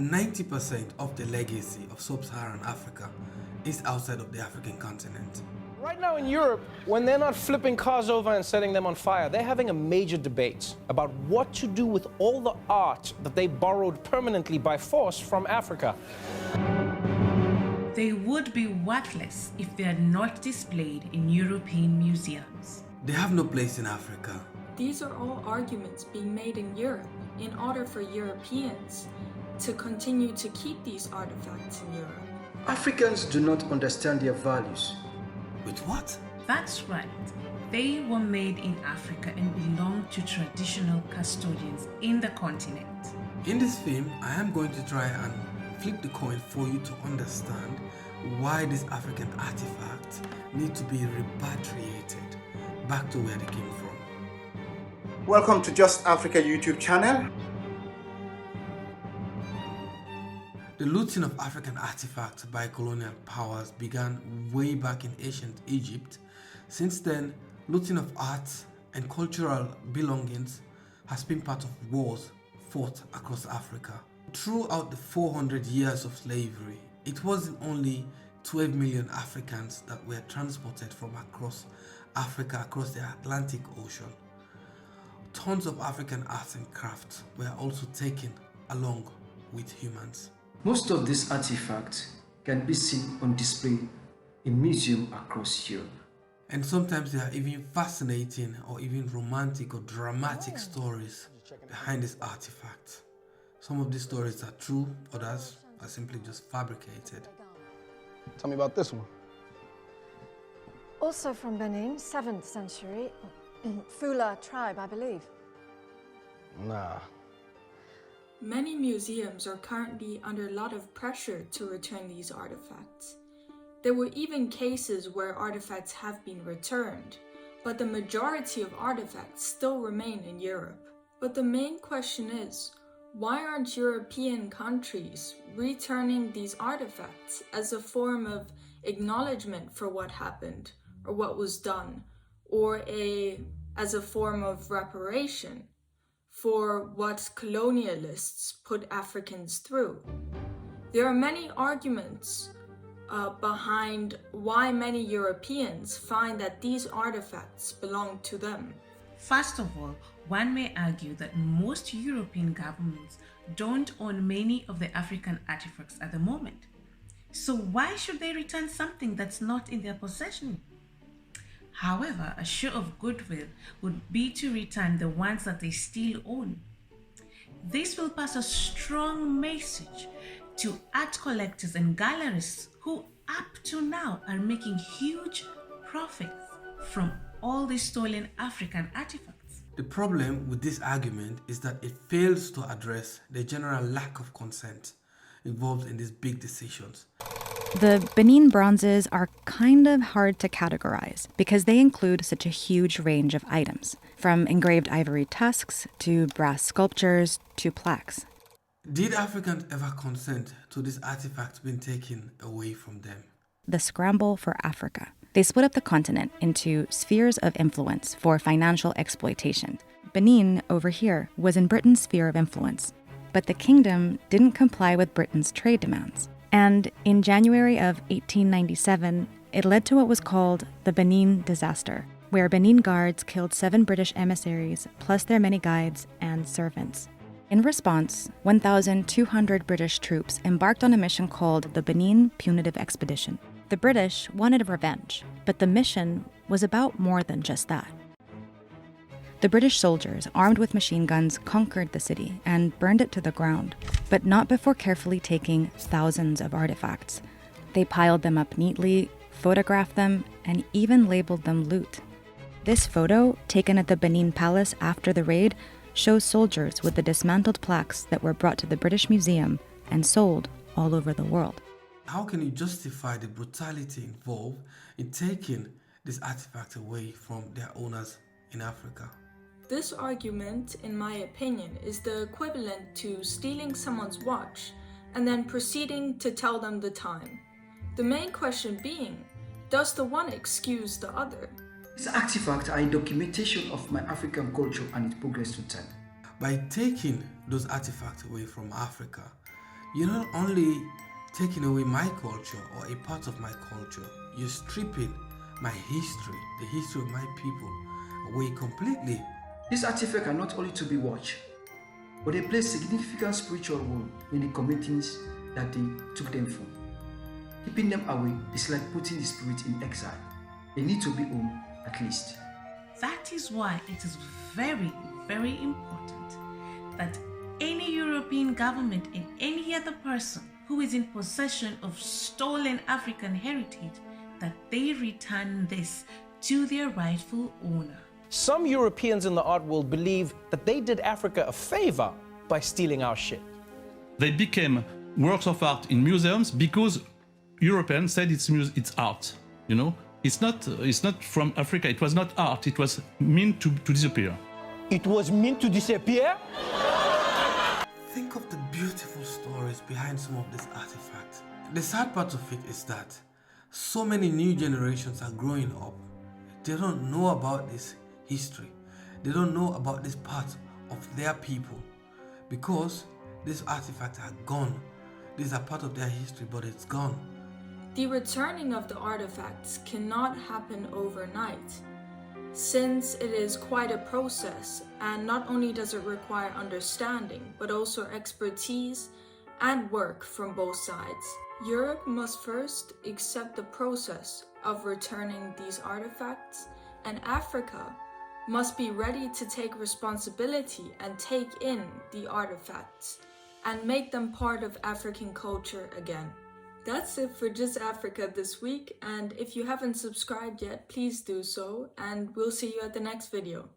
90% of the legacy of sub-Saharan Africa is outside of the African continent. Right now in Europe, when they're not flipping cars over and setting them on fire, they're having a major debate about what to do with all the art that they borrowed permanently by force from Africa. They would be worthless if they are not displayed in European museums. They have no place in Africa. These are all arguments being made in Europe in order for Europeans to continue to keep these artifacts in Europe. Africans do not understand their values. With what? That's right. They were made in Africa and belong to traditional custodians in the continent. In this film, I am going to try and flip the coin for you to understand why these African artifacts need to be repatriated back to where they came from. Welcome to Just Africa YouTube channel. The looting of African artifacts by colonial powers began way back in ancient Egypt. Since then, looting of art and cultural belongings has been part of wars fought across Africa. Throughout the 400 years of slavery, it wasn't only 12 million Africans that were transported from across Africa, across the Atlantic Ocean. Tons of African arts and crafts were also taken along with humans. Most of these artifacts can be seen on display in museums across Europe. And sometimes there are even fascinating or even romantic or dramatic stories behind these artifacts. Some of these stories are true, others are simply just fabricated. Tell me about this one. Also from Benin, 7th century, Fula tribe, I believe. Nah. Many museums are currently under a lot of pressure to return these artifacts. There were even cases where artifacts have been returned, but the majority of artifacts still remain in Europe. But the main question is, why aren't European countries returning these artifacts as a form of acknowledgement for what happened or what was done, or as a form of reparation for what colonialists put Africans through? There are many arguments behind why many Europeans find that these artifacts belong to them. First of all, one may argue that most European governments don't own many of the African artifacts at the moment. So why should they return something that's not in their possession? However, a show of goodwill would be to return the ones that they still own. This will pass a strong message to art collectors and gallerists who up to now are making huge profits from all these stolen African artifacts. The problem with this argument is that it fails to address the general lack of consent involved in these big decisions. The Benin bronzes are kind of hard to categorize because they include such a huge range of items, from engraved ivory tusks to brass sculptures to plaques. Did Africans ever consent to these artifacts being taken away from them? The scramble for Africa. They split up the continent into spheres of influence for financial exploitation. Benin, over here, was in Britain's sphere of influence, but the kingdom didn't comply with Britain's trade demands. And in January of 1897, it led to what was called the Benin disaster, where Benin guards killed 7 British emissaries, plus their many guides and servants. In response, 1,200 British troops embarked on a mission called the Benin Punitive Expedition. The British wanted revenge, but the mission was about more than just that. The British soldiers, armed with machine guns, conquered the city and burned it to the ground, but not before carefully taking thousands of artifacts. They piled them up neatly, photographed them, and even labeled them loot. This photo, taken at the Benin Palace after the raid, shows soldiers with the dismantled plaques that were brought to the British Museum and sold all over the world. How can you justify the brutality involved in taking these artifacts away from their owners in Africa? This argument, in my opinion, is the equivalent to stealing someone's watch and then proceeding to tell them the time. The main question being, does the one excuse the other? These artifacts are a documentation of my African culture and its progress through time. By taking those artifacts away from Africa, You're not only taking away my culture or a part of my culture, you're stripping my history, the history of my people, away completely. These artifacts are not only to be watched, but they play a significant spiritual role in the communities that they took them from. Keeping them away is like putting the spirit in exile. They need to be home at least. That is why it is very, very important that any European government and any other person who is in possession of stolen African heritage, that they return this to their rightful owner. Some Europeans in the art world believe that they did Africa a favor by stealing our shit. They became works of art in museums because Europeans said it's art, you know? It's not from Africa, it was not art, it was meant to disappear. It was meant to disappear? Think of the beautiful stories behind some of these artifacts. The sad part of it is that so many new generations are growing up. They don't know about this history. They don't know about this part of their people because these artifacts are gone. These are part of their history, but it's gone. The returning of the artifacts cannot happen overnight, since it is quite a process, and not only does it require understanding, but also expertise and work from both sides. Europe must first accept the process of returning these artifacts, and Africa must be ready to take responsibility and take in the artifacts and make them part of African culture again. That's it for Just Africa this week, and if you haven't subscribed yet, please do so, and we'll see you at the next video.